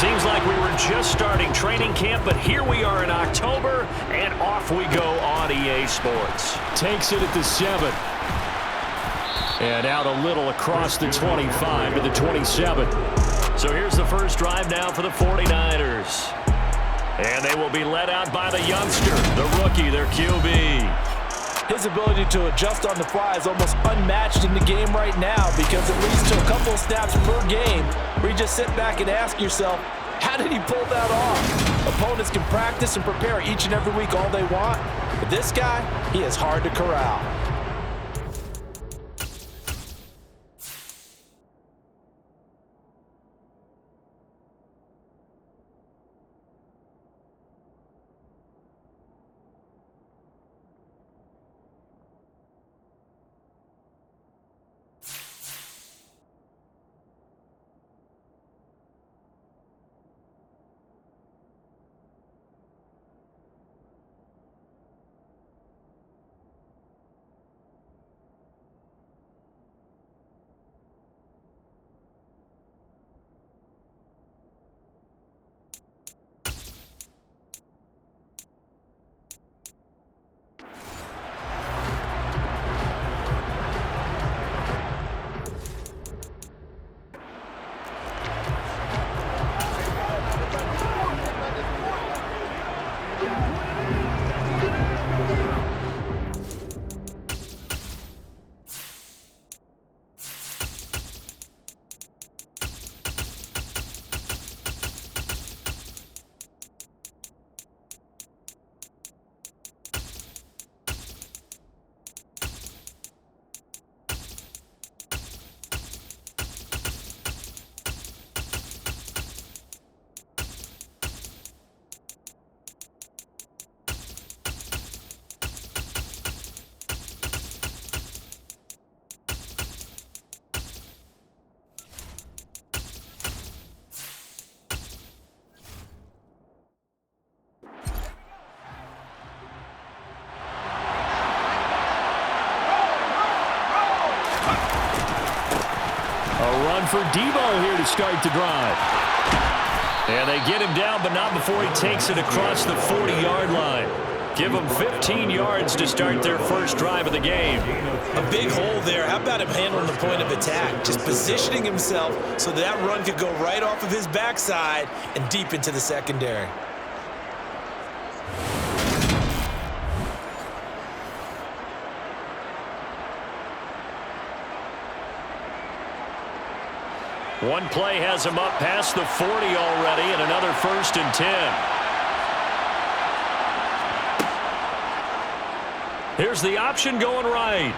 Seems like we were just starting training camp, but here we are in October, and off we go on EA Sports. Takes it at the 7. And out a little across the 25 to the 27. So here's the first drive now for the 49ers. And they will be led out by the youngster, the rookie, their QB. His ability to adjust on the fly is almost unmatched in the game right now because it leads to a couple of snaps per game where you just sit back and ask yourself, how did he pull that off? Opponents can practice and prepare each and every week all they want, but this guy, he is hard to corral. For Debo here to start the drive. And they get him down, but not before he takes it across the 40-yard line. Give him 15 yards to start their first drive of the game. A big hole there. How about him handling the point of attack? Just positioning himself so that run could go right off of his backside and deep into the secondary. One play has him up past the 40 already, and another 1st and 10. Here's the option going right.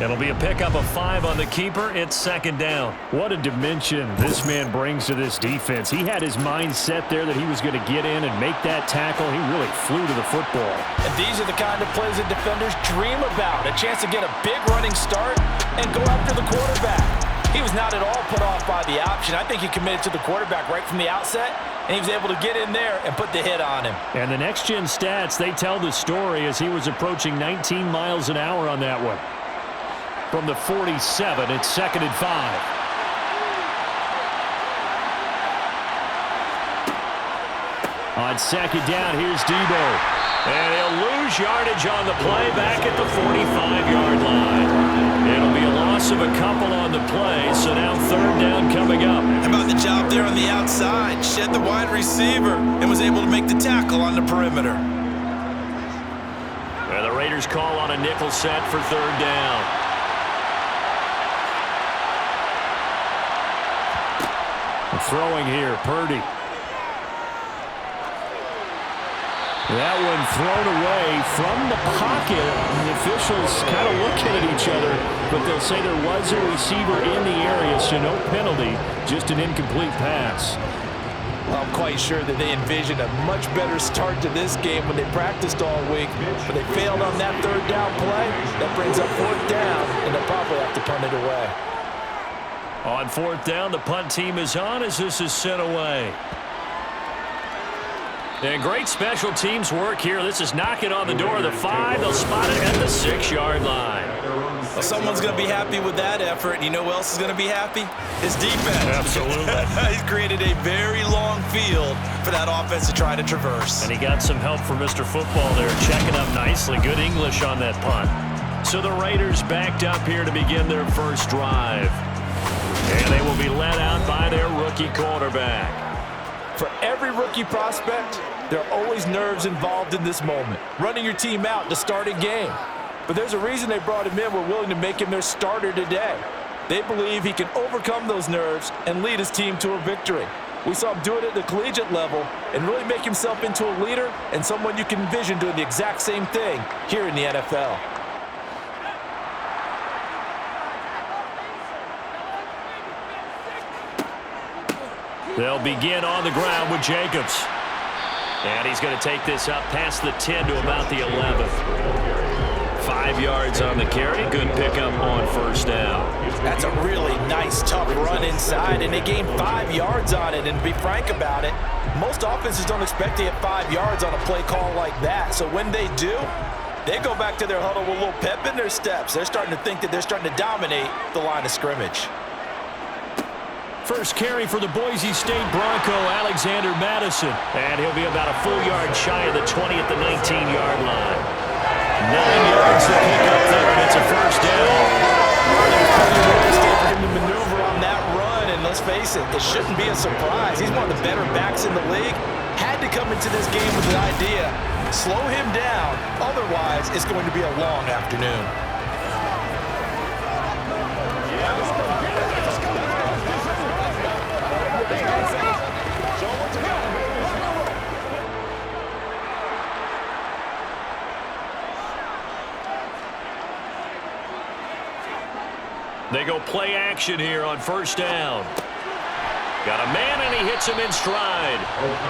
It'll be a pickup of 5 on the keeper. It's 2nd down. What a dimension this man brings to this defense. He had his mind set there that he was going to get in and make that tackle. He really flew to the football. And these are the kind of plays that defenders dream about. A chance to get a big running start and go after the quarterback. He was not at all put off by the option. I think he committed to the quarterback right from the outset, and he was able to get in there and put the hit on him. And the next-gen stats, they tell the story as he was approaching 19 miles an hour on that one. From the 47, it's 2nd and 5. On 2nd down, here's Debo. And he'll lose yardage on the play back at the 45-yard line. It'll be a loss of a couple on the play, so now 3rd down coming up. How about the job there on the outside? Shed the wide receiver and was able to make the tackle on the perimeter. And the Raiders call on a nickel set for 3rd down. Throwing here, Purdy. That one thrown away from the pocket. The officials kind of looking at each other, but they'll say there was a receiver in the area, so no penalty, just an incomplete pass. Well, I'm quite sure that they envisioned a much better start to this game when they practiced all week, but they failed on that 3rd down play. That brings up 4th down, and they'll probably have to punt it away. On 4th down, the punt team is on as this is sent away. And great special teams work here. This is knocking on the door of the 5. They'll spot it at the 6-yard line. Well, someone's going to be happy with that effort. You know who else is going to be happy? His defense. Absolutely. He's created a very long field for that offense to try to traverse. And he got some help from Mr. Football there, checking up nicely. Good English on that punt. So the Raiders backed up here to begin their first drive. And they will be led out by their rookie quarterback. For every rookie prospect, there are always nerves involved in this moment. Running your team out to start a game. But there's a reason they brought him in. We're willing to make him their starter today. They believe he can overcome those nerves and lead his team to a victory. We saw him do it at the collegiate level and really make himself into a leader and someone you can envision doing the exact same thing here in the NFL. They'll begin on the ground with Jacobs. And he's going to take this up past the 10 to about the 11th. 5 yards on the carry. Good pickup on first down. That's a really nice, tough run inside, and they gained 5 yards on it. And to be frank about it, most offenses don't expect to get 5 yards on a play call like that. So when they do, they go back to their huddle with a little pep in their steps. They're starting to think that they're starting to dominate the line of scrimmage. First carry for the Boise State Bronco, Alexander Madison. And he'll be about a full yard shy of the 20 at the 19-yard line. 9 yards to pick up there, and it's a first down. There's plenty of real estate for him to maneuver on that run, and let's face it, it shouldn't be a surprise. He's one of the better backs in the league. Had to come into this game with the idea, slow him down, otherwise it's going to be a long afternoon. They go play action here on first down. Got a man, and he hits him in stride.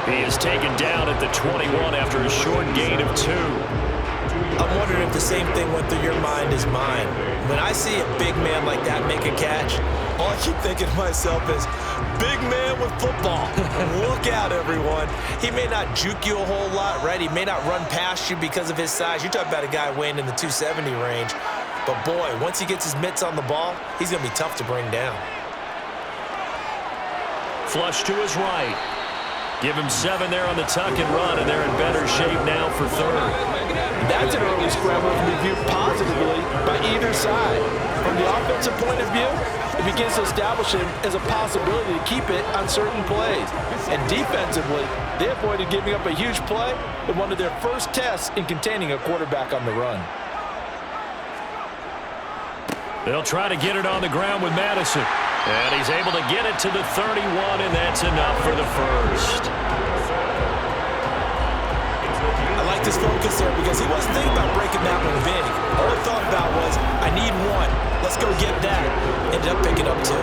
He is taken down at the 21 after a short gain of 2. I'm wondering if the same thing went through your mind as mine. When I see a big man like that make a catch, all I keep thinking to myself is, big man with football. Look out, everyone. He may not juke you a whole lot, right? He may not run past you because of his size. You're talking about a guy weighing in the 270 range. But boy, once he gets his mitts on the ball, he's going to be tough to bring down. Flush to his right. Give him 7 there on the tuck and run, and they're in better shape now for third. That's an early scramble to be viewed positively by either side. From the offensive point of view, it begins to establish him as a possibility to keep it on certain plays. And defensively, they avoided giving up a huge play in one of their first tests in containing a quarterback on the run. They'll try to get it on the ground with Madison. And he's able to get it to the 31, and that's enough for the first. I like this focus there because he wasn't thinking about breaking that one big. All he thought about was, I need 1. Let's go get that. Ended up picking up 2.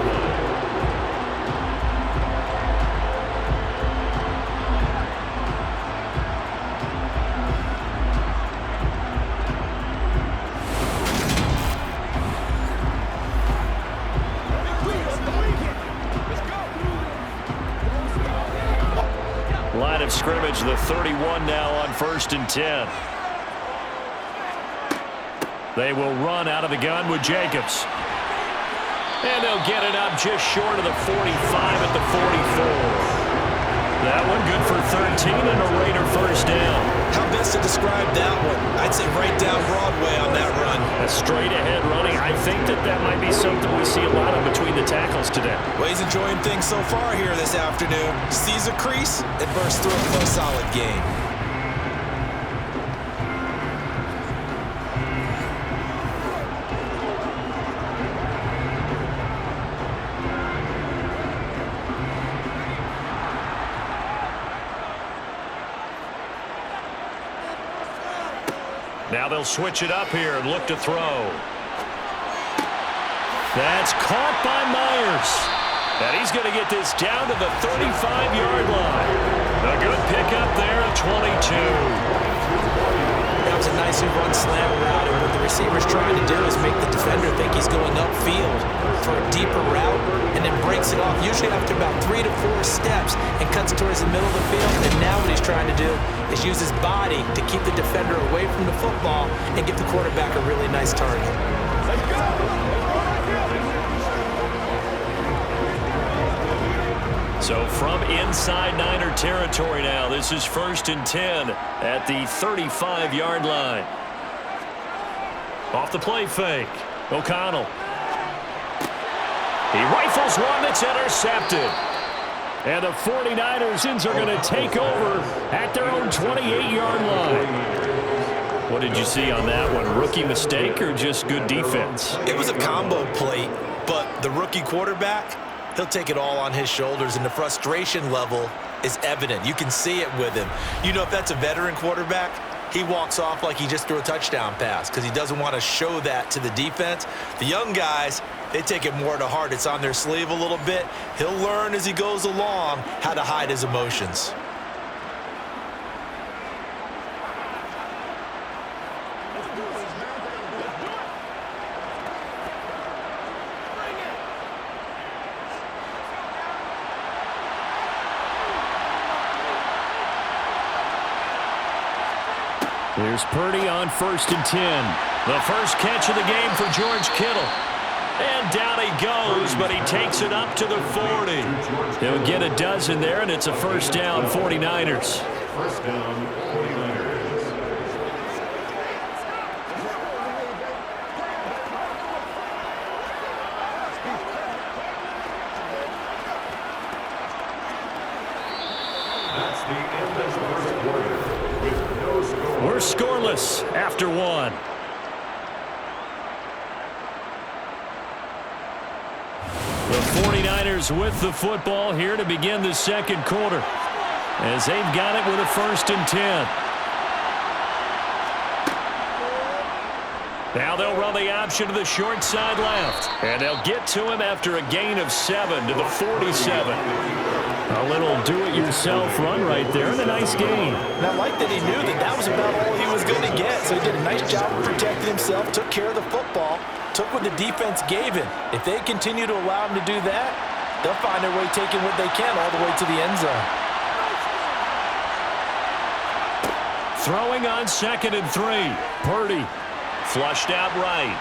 Line of scrimmage, the 31 now on 1st and 10. They will run out of the gun with Jacobs. And they'll get it up just short of the 45 at the 44. That one good for 13 and a Raider first down. How best to describe that one? I'd say right down Broadway on that run. A straight ahead running. I think that might be something we see a lot of between the tackles today. Well, he's enjoying things so far here this afternoon. Sees a crease and bursts through it for a solid game. Now they'll switch it up here and look to throw. That's caught by Myers. And he's going to get this down to the 35-yard line. A good pickup there at 22. That was a nicely run slant route, and what the receiver's trying to do is make the defender think he's going upfield for a deeper route, and then breaks it off, usually after about 3 to 4 steps, and cuts towards the middle of the field. And now what he's trying to do is use his body to keep the defender away from the football and give the quarterback a really nice target. Let's go! So from inside Niner territory now, this is 1st and 10 at the 35-yard line. Off the play fake, O'Connell. He rifles one that's intercepted. And the 49ers are going to take over at their own 28-yard line. What did you see on that one? Rookie mistake or just good defense? It was a combo play, but the rookie quarterback, he'll take it all on his shoulders, and the frustration level is evident. You can see it with him. You know, if that's a veteran quarterback, he walks off like he just threw a touchdown pass because he doesn't want to show that to the defense. The young guys, they take it more to heart. It's on their sleeve a little bit. He'll learn as he goes along how to hide his emotions. Here's Purdy on 1st and 10. The first catch of the game for George Kittle. And down he goes, but he takes it up to the 40. He'll get a dozen there, and it's a first down, 49ers. First down, 49ers. That's the end of the first quarter. With no score. We're scoreless after one. The 49ers with the football here to begin the second quarter, as they've got it with a 1st and 10. Now they'll run the option to the short side left, and they'll get to him after a gain of 7 to the 47. A little do-it-yourself run right there, and a nice gain. And I like that he knew that that was about all he was going to get, so he did a nice job of protecting himself, took care of the football, took what the defense gave him. If they continue to allow him to do that, they'll find their way taking what they can all the way to the end zone. Throwing on 2nd and 3. Purdy flushed out right.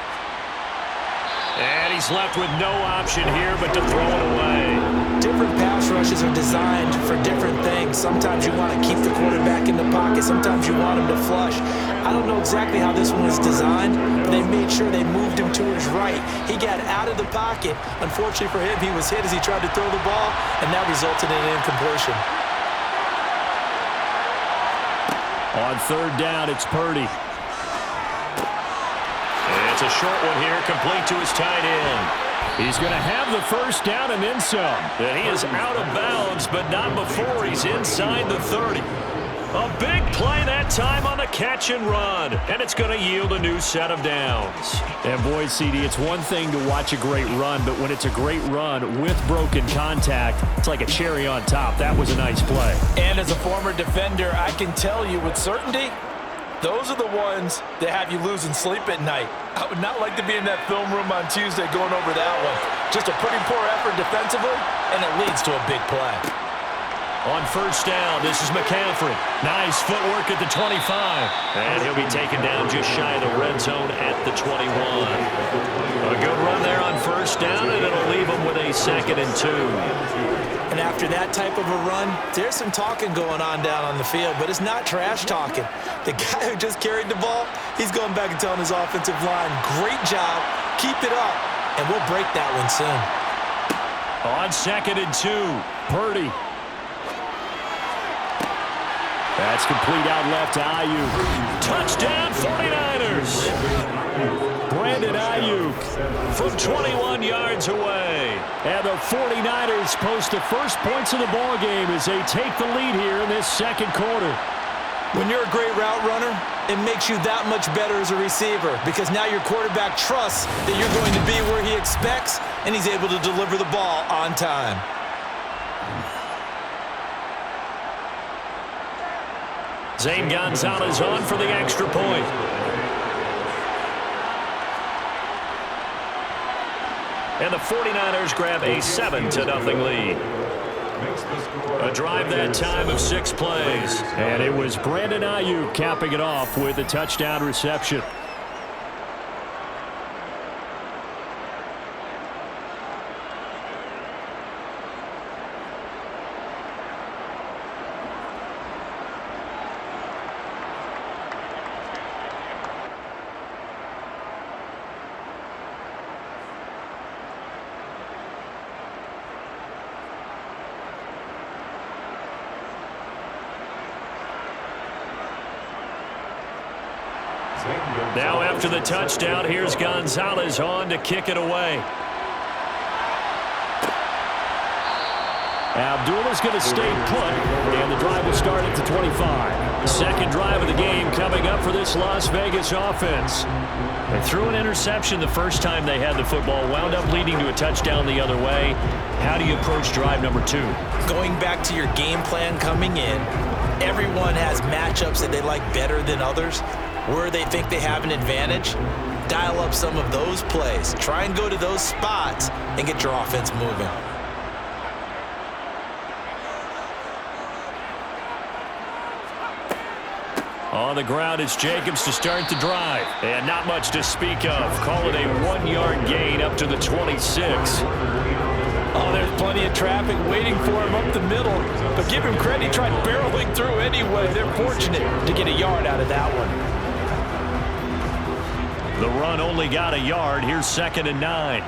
And he's left with no option here but to throw it away. Different pass rushes are designed for different things. Sometimes you want to keep the quarterback in the pocket. Sometimes you want him to flush. I don't know exactly how this one was designed, but they made sure they moved him to his right. He got out of the pocket. Unfortunately for him, he was hit as he tried to throw the ball, and that resulted in an incompletion. On 3rd down, it's Purdy. It's a short one here, complete to his tight end. He's going to have the first down and then some. And he is out of bounds, but not before he's inside the 30. A big play that time on the catch and run, and it's going to yield a new set of downs. And boy, CD, it's one thing to watch a great run, but when it's a great run with broken contact, it's like a cherry on top. That was a nice play. And as a former defender, I can tell you with certainty, those are the ones that have you losing sleep at night. I would not like to be in that film room on Tuesday going over that one. Just a pretty poor effort defensively, and it leads to a big play. On 1st down, this is McCaffrey. Nice footwork at the 25. And he'll be taken down just shy of the red zone at the 21. A good run there on 1st down, and it'll leave him with a 2nd and 2. And after that type of a run, there's some talking going on down on the field, but it's not trash talking. The guy who just carried the ball, he's going back and telling his offensive line, great job, keep it up, and we'll break that one soon. On 2nd and 2, Purdy. That's complete out left to Ayuk. Touchdown 49ers. Brandon Ayuk from 21 yards away. And the 49ers post the first points of the ball game as they take the lead here in this second quarter. When you're a great route runner, it makes you that much better as a receiver because now your quarterback trusts that you're going to be where he expects, and he's able to deliver the ball on time. Zane Gonzalez on for the extra point. And the 49ers grab a 7-0 lead. A drive that time of 6 plays. And it was Brandon Ayuk capping it off with a touchdown reception. Now after the touchdown, here's Gonzalez on to kick it away. Abdullah's going to stay put, and the drive will start at the 25. Second drive of the game coming up for this Las Vegas offense. They threw an interception the first time they had the football, wound up leading to a touchdown the other way. How do you approach drive number 2? Going back to your game plan coming in, everyone has matchups that they like better than others. Where they think they have an advantage, dial up some of those plays. Try and go to those spots and get your offense moving. On the ground, it's Jacobs to start the drive. And not much to speak of. Call it a 1-yard gain up to the 26. Oh, there's plenty of traffic waiting for him up the middle. But give him credit, he tried barreling through anyway. They're fortunate to get a yard out of that one. The run only got a yard. Here's 2nd and 9.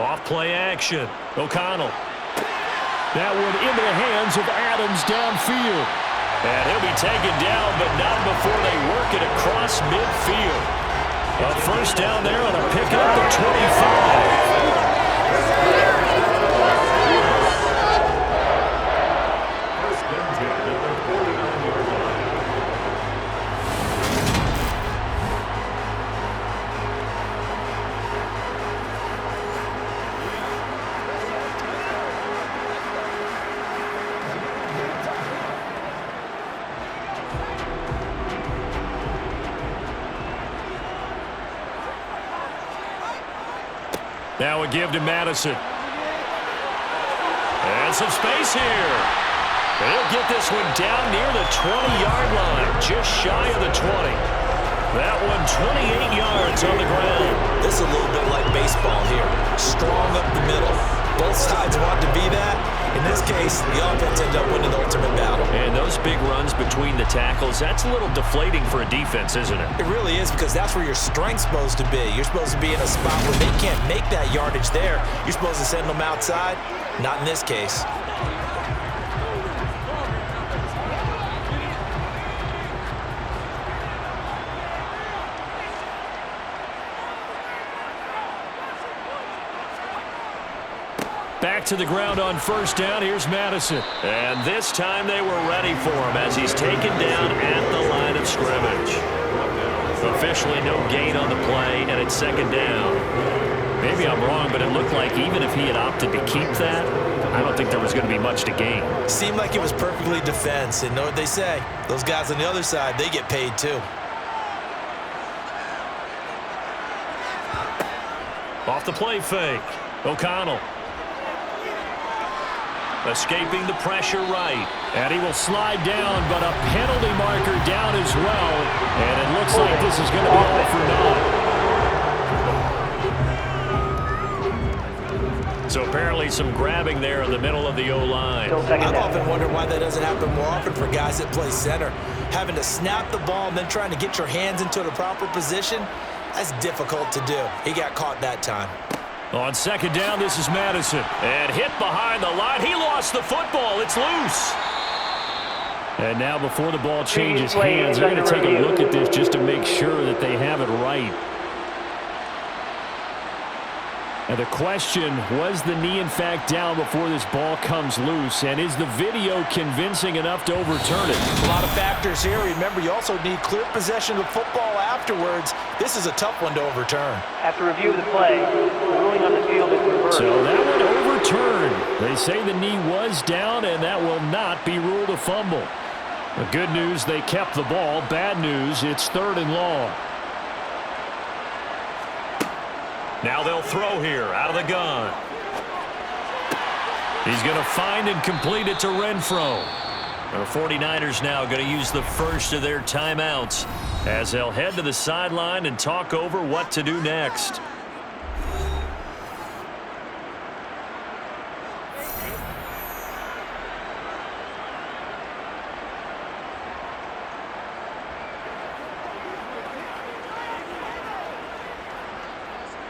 Off play action. O'Connell. That one into the hands of Adams downfield. And he'll be taken down, but not before they work it across midfield. A first down there on a pickup at 25. Now a give to Madison. And some space here. He'll get this one down near the 20-yard line, just shy of the 20. That one 28 yards on the ground. This is a little bit like baseball here. Strong up the middle. Both sides want to be that. In this case, the offense ends up winning the ultimate battle. And those big runs between the tackles, that's a little deflating for a defense, isn't it? It really is, because that's where your strength's supposed to be. You're supposed to be in a spot where they can't make that yardage there. You're supposed to send them outside. Not in this case. Back to the ground on first down. Here's Madison. And this time they were ready for him as he's taken down at the line of scrimmage. Officially no gain on the play, and it's 2nd down. Maybe I'm wrong, but it looked like even if he had opted to keep that, I don't think there was going to be much to gain. Seemed like it was perfectly defense, and know what they say. Those guys on the other side, they get paid too. Off the play fake. O'Connell. Escaping the pressure right. And he will slide down, but a penalty marker down as well. And it looks like this is going to be all for naught. So apparently some grabbing there in the middle of the O-line. I've often wondered why that doesn't happen more often for guys that play center. Having to snap the ball and then trying to get your hands into the proper position, that's difficult to do. He got caught that time. On 2nd down, this is Madison. And hit behind the line. He lost the football. It's loose. And now before the ball changes hands, they're going to take a look at this just to make sure that they have it right. And the question, was the knee in fact down before this ball comes loose? And is the video convincing enough to overturn it? A lot of factors here. Remember, you also need clear possession of football afterwards. This is a tough one to overturn. After review of the play, the ruling on the field is reversed. So that one overturned. They say the knee was down, and that will not be ruled a fumble. The good news, they kept the ball. Bad news, it's 3rd and long. Now they'll throw here out of the gun. He's going to find and complete it to Renfro. The 49ers now going to use the first of their timeouts as they'll head to the sideline and talk over what to do next.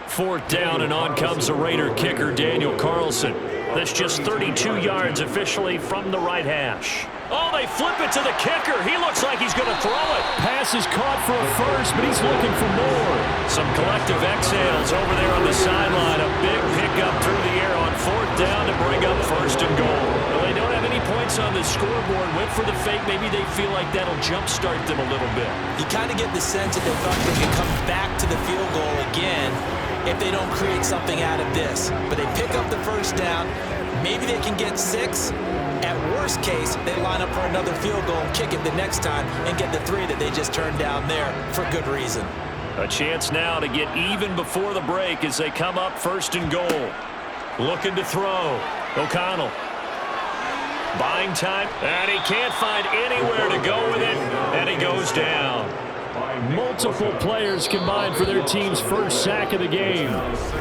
Fourth down, and on comes the Raider kicker, Daniel Carlson. That's just 32 yards officially from the right hash. Oh, they flip it to the kicker. He looks like he's going to throw it. Pass is caught for a first, but he's looking for more. Some collective exhales over there on the sideline. A big pickup through the air on fourth down to bring up first and goal. Well, they don't have any points on the scoreboard. Went for the fake. Maybe they feel like that'll jumpstart them a little bit. You kind of get the sense that they thought they could come back to the field goal again if they don't create something out of this. But they pick up the first down. Maybe they can get 6. At worst case, they line up for another field goal and kick it the next time and get the 3 that they just turned down there for good reason. A chance now to get even before the break as they come up first and goal. Looking to throw. O'Connell. Buying time, and he can't find anywhere to go with it, and he goes down. Multiple players combined for their team's first sack of the game.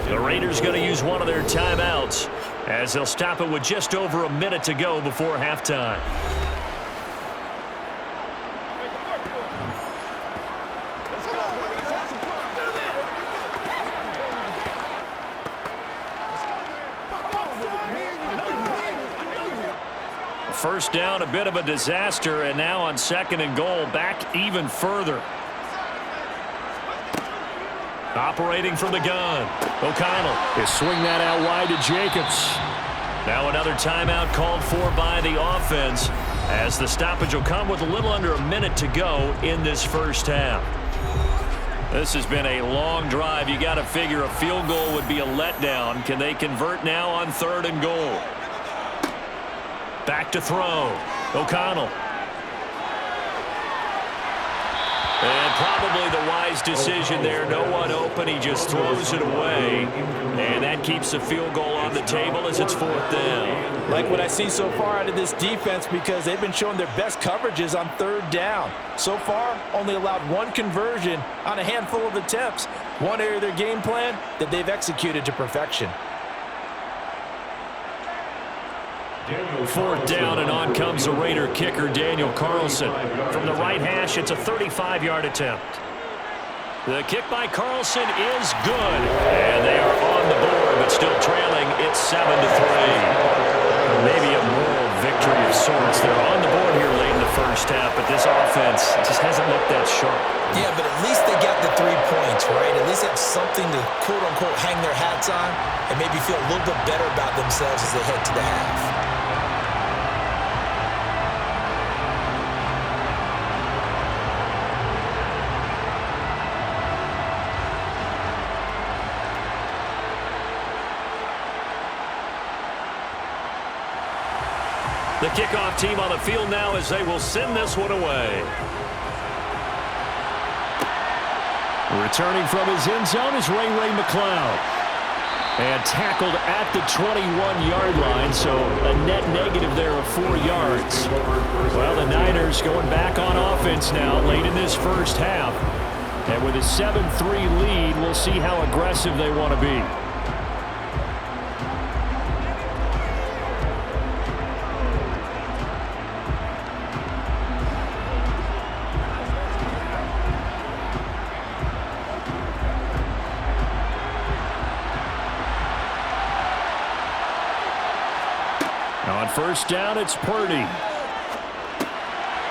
The Raiders going to use one of their timeouts as they'll stop it with just over a minute to go before halftime. First down, a bit of a disaster, and now on second and goal, back even further. Operating from the gun. O'Connell. They swing that out wide to Jacobs. Now another timeout called for by the offense as the stoppage will come with a little under a minute to go in this first half. This has been a long drive. You got to figure a field goal would be a letdown. Can they convert now on third and goal? Back to throw. O'Connell. And probably the wise decision there. No one open. He just throws it away. And that keeps the field goal on the table as it's fourth down. Like what I see so far out of this defense because they've been showing their best coverages on third down. So far, only allowed 1 conversion on a handful of attempts. One area of their game plan that they've executed to perfection. Fourth down, and on comes the Raider kicker, Daniel Carlson. From the right hash, it's a 35-yard attempt. The kick by Carlson is good. And they are on the board, but still trailing. It's 7-3. Maybe a moral victory of sorts. They're on the board here late in the first half, but this offense just hasn't looked that sharp. Yeah, but at least they got the 3 points, right? At least have something to, quote-unquote, hang their hats on and maybe feel a little bit better about themselves as they head to the half. The kickoff team on the field now as they will send this one away. Returning from his end zone is Ray McCloud. And tackled at the 21-yard line, so a net negative there of 4 yards. Well, the Niners going back on offense now late in this first half. And with a 7-3 lead, we'll see how aggressive they want to be. On first down, it's Purdy.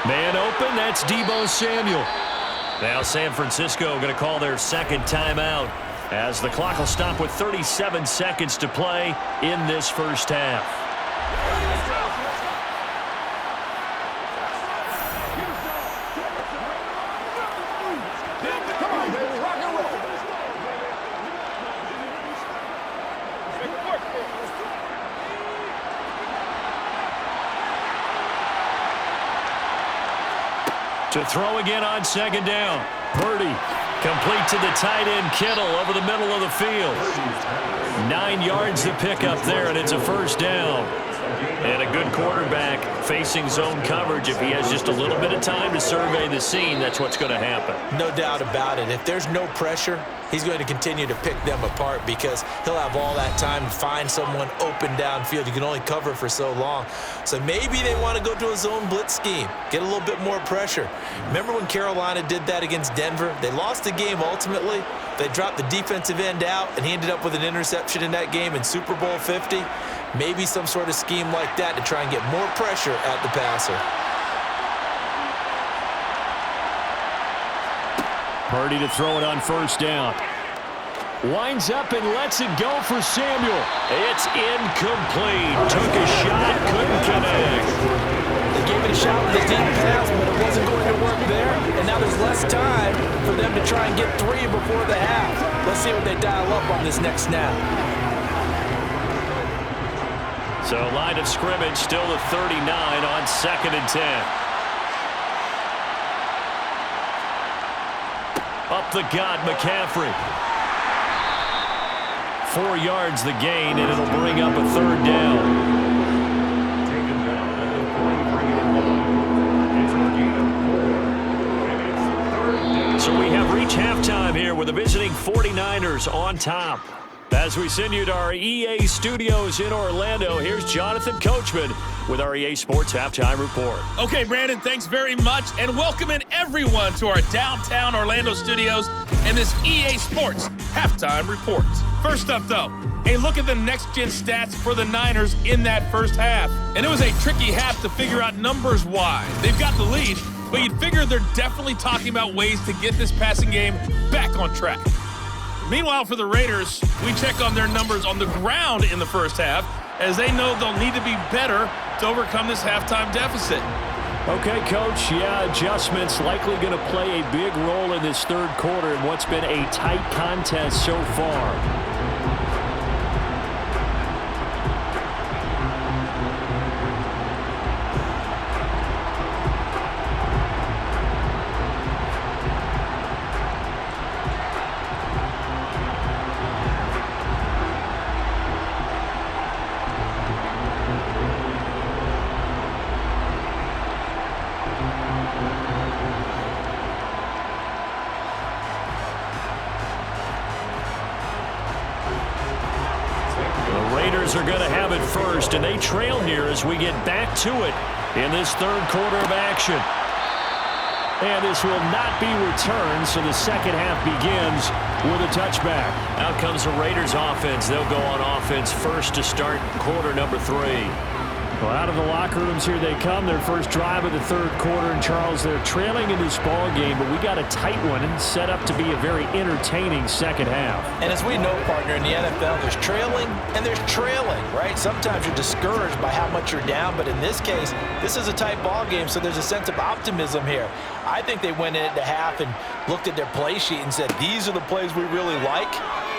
Man open, that's Deebo Samuel. Now San Francisco going to call their second timeout as the clock will stop with 37 seconds to play in this first half. To throw again on second down. Purdy. Complete to the tight end, Kittle, over the middle of the field. 9 yards to pick up there, and it's a first down. And a good quarterback facing zone coverage. If he has just a little bit of time to survey the scene, that's what's going to happen. No doubt about it. If there's no pressure, he's going to continue to pick them apart because he'll have all that time to find someone open downfield. You can only cover for so long. So maybe they want to go to a zone blitz scheme, get a little bit more pressure. Remember when Carolina did that against Denver? They lost the game ultimately. They dropped the defensive end out, and he ended up with an interception in that game in Super Bowl 50. Maybe some sort of scheme like that to try and get more pressure at the passer. Purdy to throw it on first down. Winds up and lets it go for Samuel. It's incomplete. Took a shot, couldn't connect. They gave it a shot with the deep pass, but it wasn't going to work there. And now there's less time for them to try and get 3 before the half. Let's see what they dial up on this next snap. So line of scrimmage still the 39 on 2nd and 10. Up the gut, McCaffrey. 4 yards the gain, and it'll bring up a third down. So we have reached halftime here with the visiting 49ers on top. As we send you to our EA studios in Orlando, here's Jonathan Coachman with our EA Sports Halftime Report. Okay, Brandon, thanks very much, and welcoming everyone to our downtown Orlando studios and this EA Sports Halftime Report. First up, though, a look at the next-gen stats for the Niners in that first half. And it was a tricky half to figure out numbers-wise. They've got the lead, but you'd figure they're definitely talking about ways to get this passing game back on track. Meanwhile, for the Raiders, we check on their numbers on the ground in the first half, as they know they'll need to be better to overcome this halftime deficit. Okay, Coach, adjustments likely going to play a big role in this third quarter in what's been a tight contest so far. Are going to have it first, and they trail here as we get back to it in this third quarter of action. And this will not be returned, so the second half begins with a touchback. Out comes the Raiders offense. They'll go on offense first to start quarter number 3. Well, out of the locker rooms here they come. Their first drive of the third quarter. And, Charles, they're trailing in this ball game, but we got a tight one and set up to be a very entertaining second half. And as we know, partner, in the NFL, there's trailing and there's trailing, right? Sometimes you're discouraged by how much you're down, but in this case, this is a tight ball game, so there's a sense of optimism here. I think they went into half and looked at their play sheet and said, these are the plays we really like.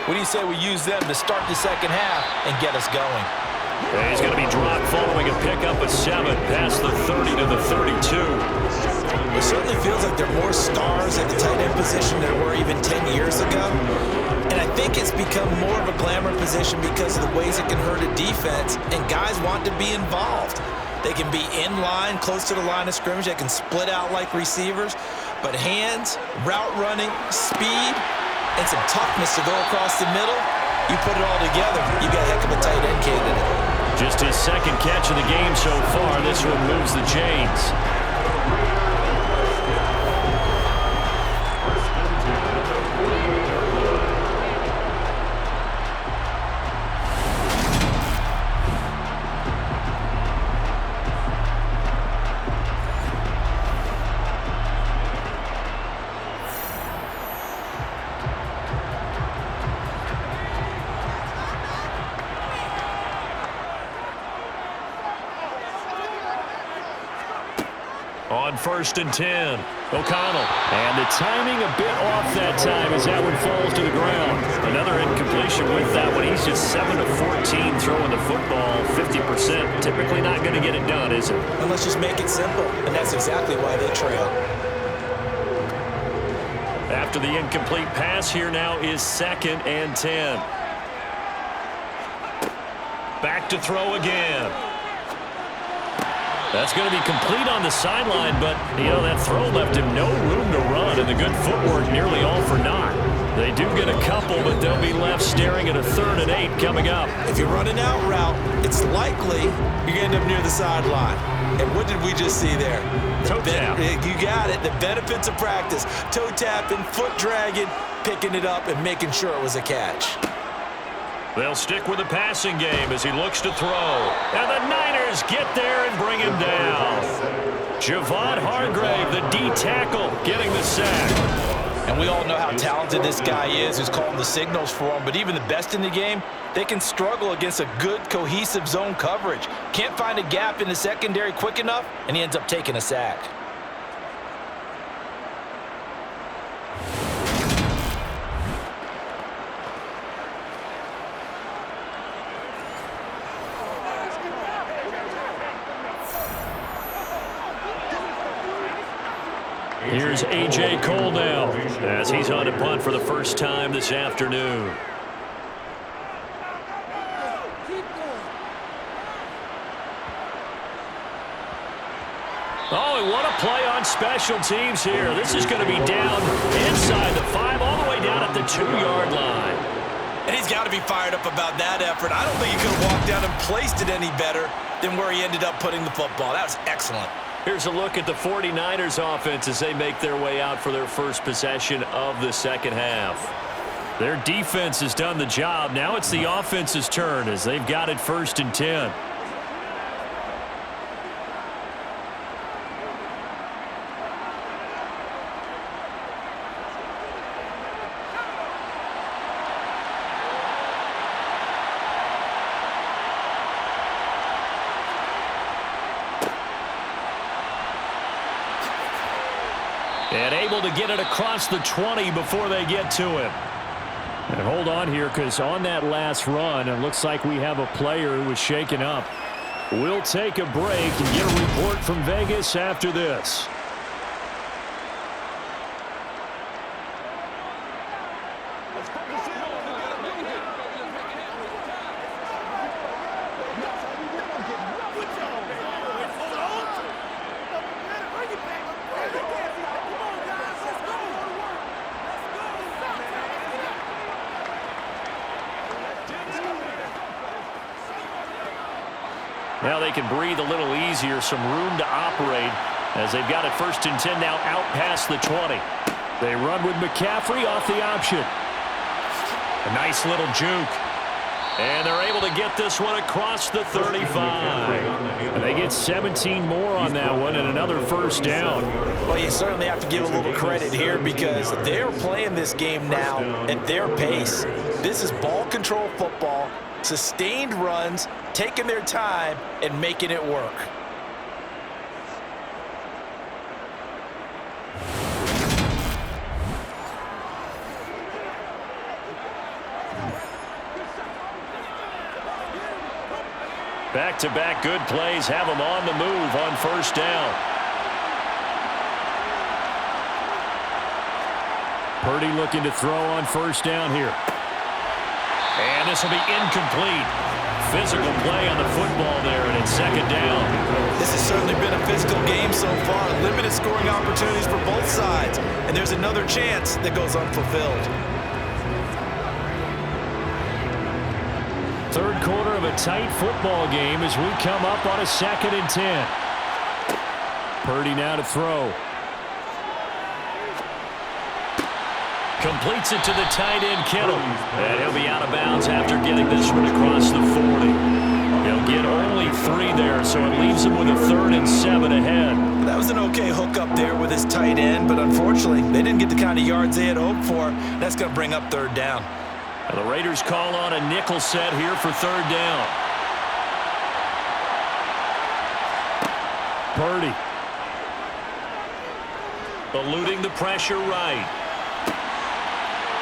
What do you say we use them to start the second half and get us going? And he's going to be dropped following a pickup of 7 past the 30 to the 32. It certainly feels like there are more stars at the tight end position than there were even 10 years ago. And I think it's become more of a glamour position because of the ways it can hurt a defense, and guys want to be involved. They can be in line, close to the line of scrimmage. They can split out like receivers. But hands, route running, speed, and some toughness to go across the middle, you put it all together, you got a heck of a tight end candidate. Just his second catch of the game so far. This one moves the chains. On 1st and 10, O'Connell. And the timing a bit off that time as that one falls to the ground. Another incompletion with that one. He's just 7 of 14 throwing the football, 50%. Typically not going to get it done, is it? And let's just make it simple. And that's exactly why they trail. After the incomplete pass, here now is 2nd and 10. Back to throw again. That's going to be complete on the sideline, but, that throw left him no room to run, and the good footwork nearly all for naught. They do get a couple, but they'll be left staring at a 3rd and 8 coming up. If you're running out route, it's likely you're going to end up near the sideline. And what did we just see there? Toe tap. You got it. The benefits of practice. Toe tapping, foot dragging, picking it up, and making sure it was a catch. They'll stick with the passing game as he looks to throw. And the Niners get there and bring him down. Javon Hargrave, the D tackle, getting the sack. And we all know how talented this guy is who's calling the signals for him. But even the best in the game, they can struggle against a good, cohesive zone coverage. Can't find a gap in the secondary quick enough, and he ends up taking a sack. Here's A.J. Cole now as he's on to punt for the first time this afternoon. Oh, and what a play on special teams here. This is going to be down inside the 5, all the way down at the 2-yard line. And he's got to be fired up about that effort. I don't think he could have walked down and placed it any better than where he ended up putting the football. That was excellent. Here's a look at the 49ers offense as they make their way out for their first possession of the second half. Their defense has done the job. Now it's the offense's turn as they've got it 1st and 10. And able to get it across the 20 before they get to him. And hold on here, because on that last run, it looks like we have a player who was shaken up. We'll take a break and get a report from Vegas after this. Now they can breathe a little easier, some room to operate as they've got it 1st and 10 now out past the 20. They run with McCaffrey off the option. A nice little juke. And they're able to get this one across the 35. And they get 17 more on that one and another 1st down. Well, you certainly have to give a little credit here because they're playing this game now at their pace. This is ball control football, sustained runs, taking their time and making it work. Back-to-back good plays have them on the move on 1st down. Purdy looking to throw on 1st down here. And this will be incomplete. Physical play on the football there, and it's 2nd down. This has certainly been a physical game so far. Limited scoring opportunities for both sides. And there's another chance that goes unfulfilled. 3rd quarter of a tight football game as we come up on a 2nd and 10. Purdy now to throw. Completes it to the tight end, Kittle. And he'll be out of bounds after getting this one across the 40. He'll get only 3 there, so it leaves him with a 3rd and 7 ahead. That was an okay hook up there with his tight end, but unfortunately, they didn't get the kind of yards they had hoped for. That's going to bring up 3rd down. And the Raiders call on a nickel set here for 3rd down. Purdy. Eluding the pressure right.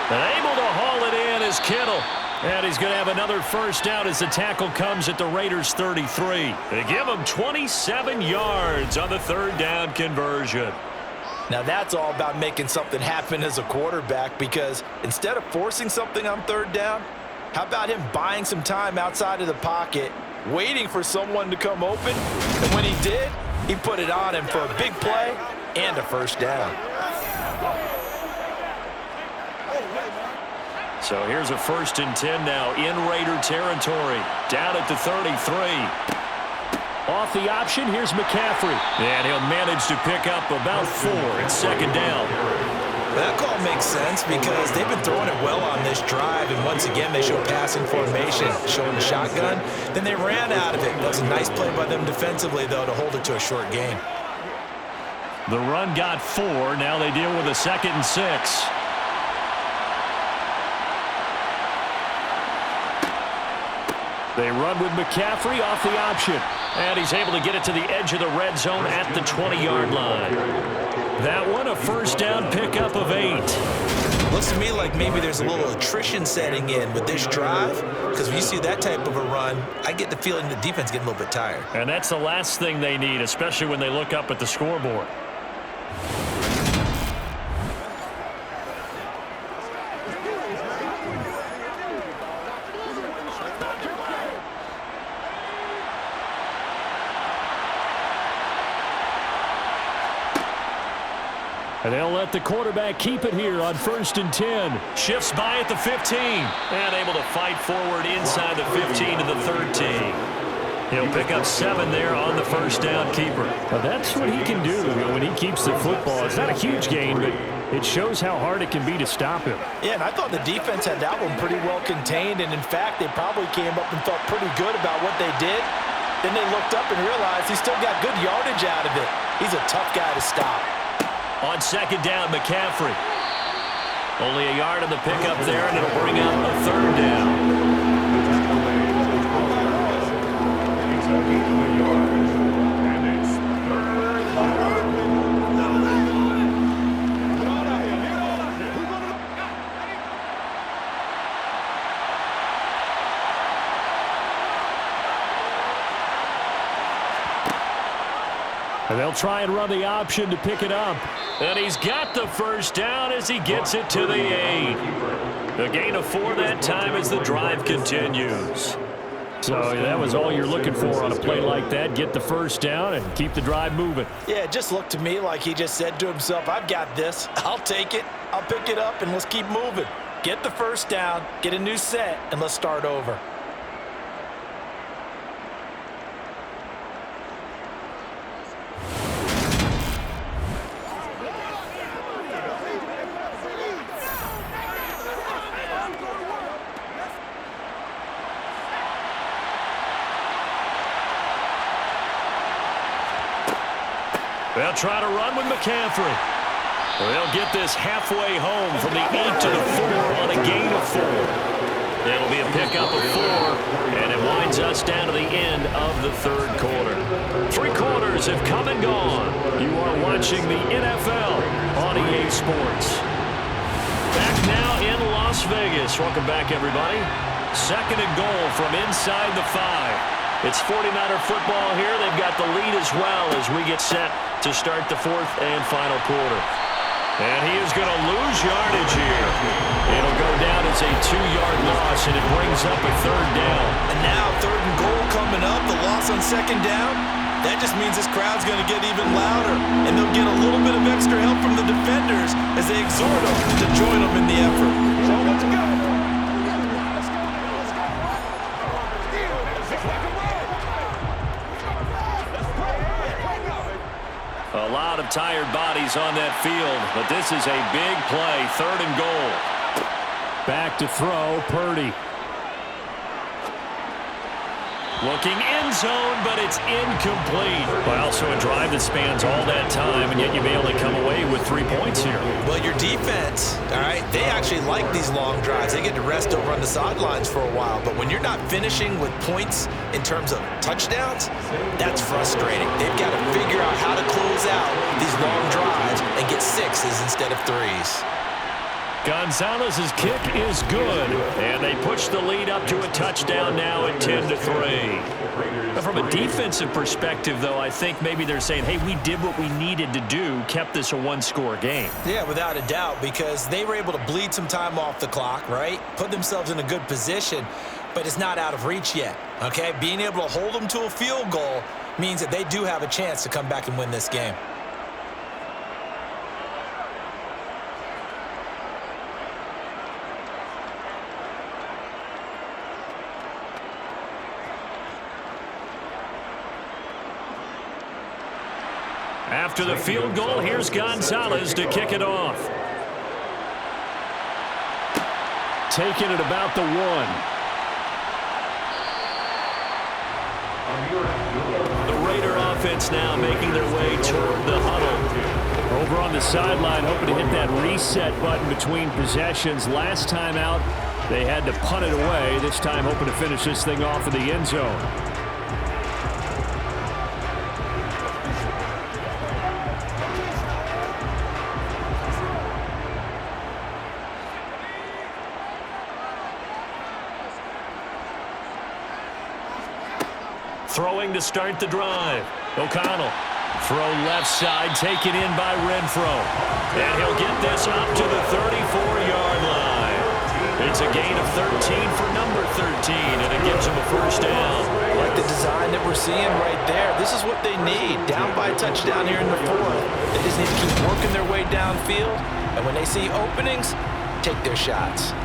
And able to haul it in is Kittle. And he's going to have another 1st down as the tackle comes at the Raiders' 33. They give him 27 yards on the 3rd down conversion. Now that's all about making something happen as a quarterback, because instead of forcing something on third down, how about him buying some time outside of the pocket, waiting for someone to come open, and when he did, he put it on him for a big play and a first down. So here's a 1st and 10 now in Raider territory. Down at the 33. Off the option, here's McCaffrey. And he'll manage to pick up about 4 at 2nd down. That call makes sense because they've been throwing it well on this drive, and once again they show passing formation, showing the shotgun. Then they ran out of it. That was a nice play by them defensively, though, to hold it to a short gain. The run got 4. Now they deal with a 2nd and 6. They run with McCaffrey off the option. And he's able to get it to the edge of the red zone at the 20-yard line. That one, a first down pickup of 8. Looks to me like maybe there's a little attrition setting in with this drive, because when you see that type of a run, I get the feeling the defense getting a little bit tired. And that's the last thing they need, especially when they look up at the scoreboard. And they'll let the quarterback keep it here on 1st and 10. Shifts by at the 15. And able to fight forward inside the 15 to the 13. He'll pick up 7 there on the first down keeper. Well, that's what he can do when he keeps the football. It's not a huge gain, but it shows how hard it can be to stop him. Yeah, and I thought the defense had that one pretty well contained, and in fact, they probably came up and felt pretty good about what they did. Then they looked up and realized he still got good yardage out of it. He's a tough guy to stop. On 2nd down, McCaffrey. Only a yard on the pickup there, and it'll bring up a 3rd down. And they'll try and run the option to pick it up. And he's got the first down as he gets it to the 8. A gain of 4 that time as the drive continues. So that was all you're looking for on a play like that. Get the first down and keep the drive moving. Yeah, it just looked to me like he just said to himself, I've got this. I'll take it. I'll pick it up, and let's keep moving. Get the first down, get a new set, and let's start over. They'll try to run with McCaffrey. They'll get this halfway home from the 8 to the 4 on a gain of 4. It'll be a pickup of 4, and it winds us down to the end of the 3rd quarter. 3 quarters have come and gone. You are watching the NFL on EA Sports. Back now in Las Vegas. Welcome back, everybody. 2nd and goal from inside the 5. It's 49er football here. They've got the lead as well as we get set to start the 4th and final quarter. And he is going to lose yardage here. It'll go down as a 2-yard loss, and it brings up a 3rd down. And now 3rd and goal coming up. The loss on 2nd down. That just means this crowd's going to get even louder. And they'll get a little bit of extra help from the defenders as they exhort them to join them in the effort. So let's go. A lot of tired bodies on that field, but this is a big play, 3rd and goal. Back to throw, Purdy. Looking end zone, but it's incomplete. Well, so a drive that spans all that time, and yet you may only come away with 3 points here. Well, your defense, all right, they actually like these long drives. They get to rest over on the sidelines for a while. But when you're not finishing with points in terms of touchdowns, that's frustrating. They've got to figure out how to close out these long drives and get 6s instead of 3s. Gonzalez's kick is good, and they push the lead up to a touchdown now at 10-3. From a defensive perspective, though, I think maybe they're saying, hey, we did what we needed to do, kept this a one-score game. Yeah, without a doubt, because they were able to bleed some time off the clock, right? Put themselves in a good position, but it's not out of reach yet, okay? Being able to hold them to a field goal means that they do have a chance to come back and win this game. After the field goal, here's Gonzalez to kick it off. Taking it about the 1. The Raider offense now making their way toward the huddle. Over on the sideline, hoping to hit that reset button between possessions. Last time out, they had to punt it away. This time hoping to finish this thing off in the end zone. Throwing to start the drive. O'Connell. Throw left side, taken in by Renfro. And he'll get this up to the 34-yard line. It's a gain of 13 for number 13, and it gives him a first down. Like the design that we're seeing right there, this is what they need. Down by a touchdown here in the 4th. They just need to keep working their way downfield, and when they see openings, take their shots.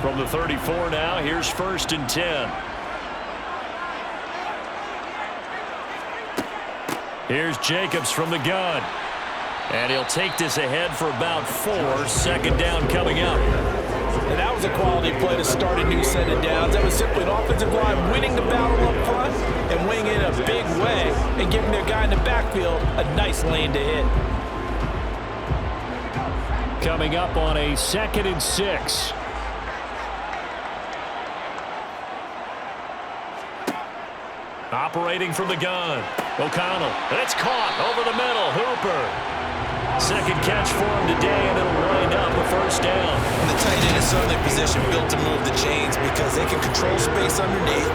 From the 34 now, here's 1st and 10. Here's Jacobs from the gun. And he'll take this ahead for about 4. 2nd down coming up. And that was a quality play to start a new set of downs. That was simply an offensive line winning the battle up front and winning in a big way and giving their guy in the backfield a nice lane to hit. Coming up on a 2nd and 6. Operating from the gun. O'Connell. It's caught over the middle. Hooper. 2nd catch for him today, and it'll wind up a first down. And the tight end is certainly a position built to move the chains because they can control space underneath.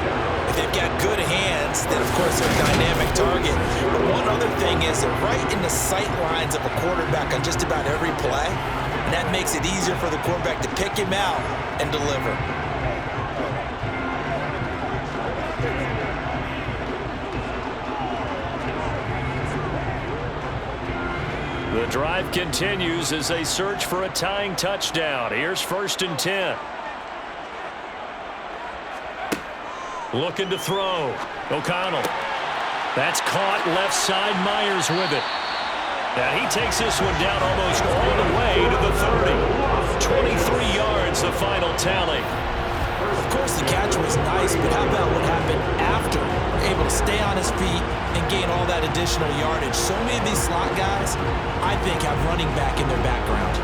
If they've got good hands, then of course they're a dynamic target. But one other thing is they're right in the sight lines of a quarterback on just about every play. And that makes it easier for the quarterback to pick him out and deliver. The drive continues as they search for a tying touchdown. Here's 1st and 10. Looking to throw. O'Connell. That's caught left side. Myers with it. And he takes this one down almost all the way to the 30. 23 yards, the final tally. Of course, the catch was nice, but how about what happened after? Able to stay on his feet and gain all that additional yardage. So many of these slot guys, I think, have running back in their background.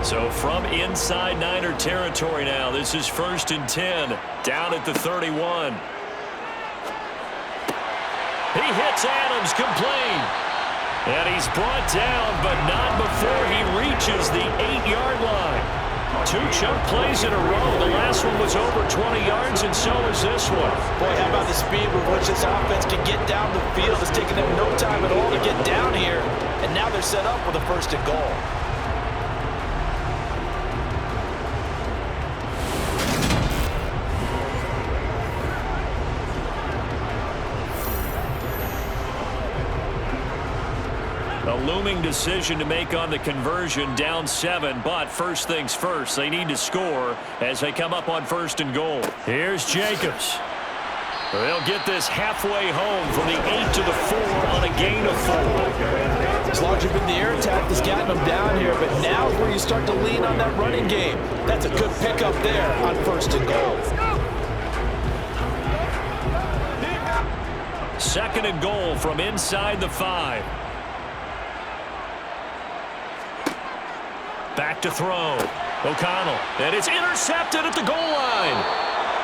So from inside Niner territory now, this is 1st and 10, down at the 31. He hits Adams, complete. And he's brought down, but not before he reaches the 8-yard line. 2 chunk plays in a row. The last one was over 20 yards, and so is this one. Boy, how about the speed with which this offense can get down the field? It's taken them no time at all to get down here, and now they're set up with a 1st and goal. A looming decision to make on the conversion, down 7, but first things first, they need to score as they come up on 1st and goal. Here's Jacobs. They'll get this halfway home from the 8 to the 4 on a gain of 4. As long as you've been the air attack that's gotten them down here, but now is where you start to lean on that running game. That's a good pickup there on 1st and goal. Second and goal from inside the 5. Back to throw. O'Connell. And it's intercepted at the goal line.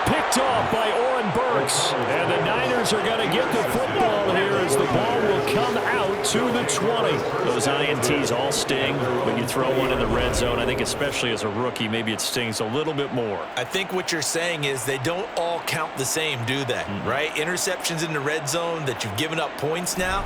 Picked off by Oren Burks. And the Niners are going to get the football here as the ball will come out to the 20. Those INTs all sting when you throw one in the red zone. I think especially as a rookie, maybe it stings a little bit more. I think what you're saying is they don't all count the same, do they? Right? Interceptions in the red zone that you've given up points now,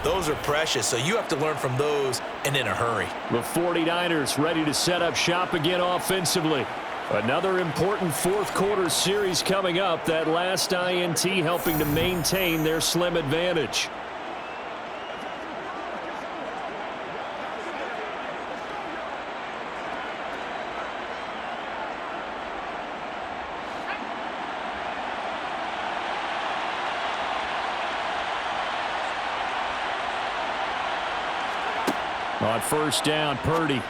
those are precious. So you have to learn from those and in a hurry. The 49ers ready to set up shop again offensively. Another important fourth quarter series coming up. That last INT helping to maintain their slim advantage. On first down, Purdy.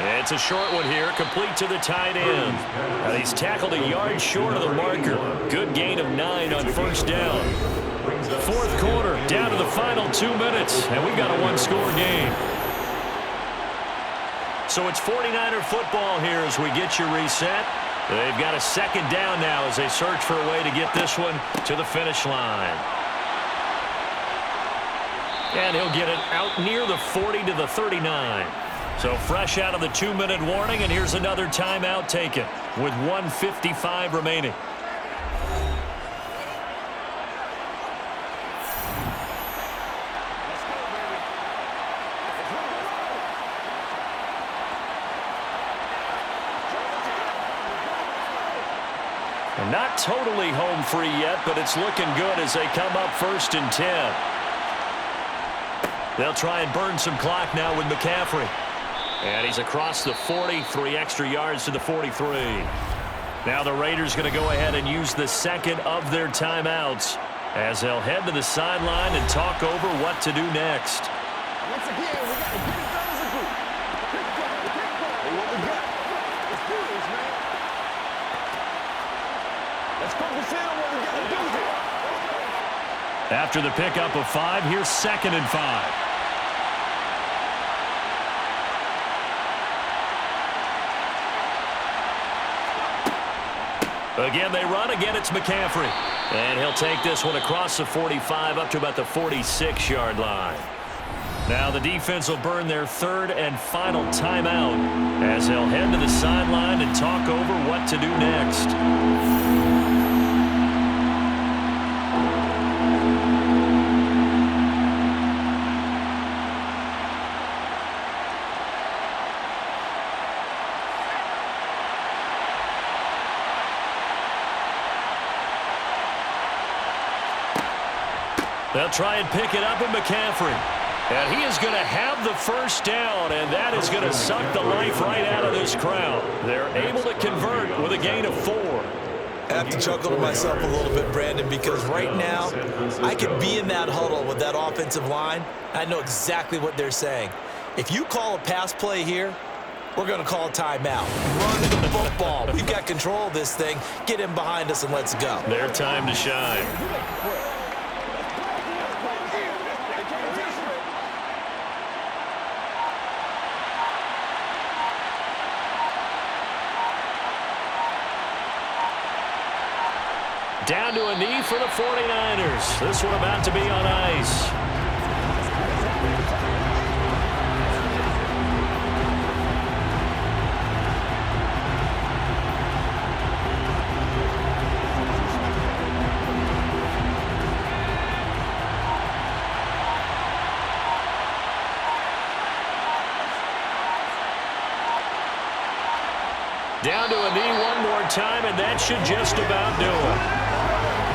It's a short one here, complete to the tight end. He's tackled a yard short of the marker. Good gain of 9 on first down. Fourth quarter, down to the final 2 minutes, and we've got a one-score game. So it's 49er football here as we get you reset. They've got a second down now as they search for a way to get this one to the finish line. And he'll get it out near the 40 to the 39. So fresh out of the 2-minute warning, and here's another timeout taken with 1:55 remaining. And not totally home free yet, but it's looking good as they come up 1st and 10. They'll try and burn some clock now with McCaffrey. And he's across the 40, 3 extra yards to the 43. Now the Raiders going to go ahead and use the second of their timeouts as they'll head to the sideline and talk over what to do next. Once again, we got to get it done as a group. Hey, what we got? Let's do this, man. Let's focus in on what we got to do here. After the pickup of 5, here's 2nd and 5. Again, they run. Again, it's McCaffrey. And he'll take this one across the 45 up to about the 46-yard line. Now the defense will burn their 3rd and final timeout as they'll head to the sideline and talk over what to do next. They'll try and pick it up with McCaffrey. And he is going to have the first down, and that is going to suck the life right out of this crowd. They're able to convert with a gain of 4. I have to chuckle to myself a little bit, Brandon, because right now I could be in that huddle with that offensive line. I know exactly what they're saying. If you call a pass play here, we're going to call a timeout. Run the football. We've got control of this thing. Get him behind us and let's go. Their time to shine. Down to a knee for the 49ers. This one about to be on ice. Down to a knee one more time, and that should just about do it.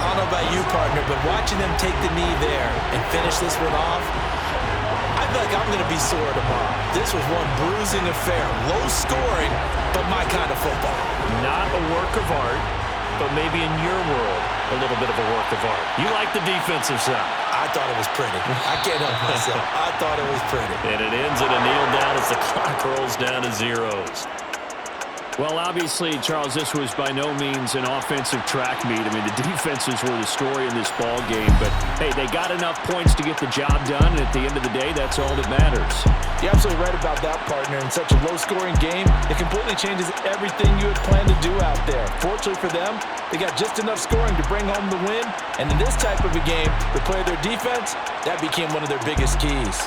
I don't know about you, partner, but watching them take the knee there and finish this one off, I feel like I'm going to be sore tomorrow. This was one bruising affair. Low scoring, but my kind of football. Not a work of art, but maybe in your world, a little bit of a work of art. You like the defensive side. I thought it was pretty. I can't help myself. I thought it was pretty. And it ends in a kneel down as the clock rolls down to zeros. Well, obviously, Charles, this was by no means an offensive track meet. I mean, the defenses were the story in this ball game. But, hey, they got enough points to get the job done. And at the end of the day, that's all that matters. You're absolutely right about that, partner. In such a low-scoring game, it completely changes everything you had planned to do out there. Fortunately for them, they got just enough scoring to bring home the win. And in this type of a game, to play their defense, that became one of their biggest keys.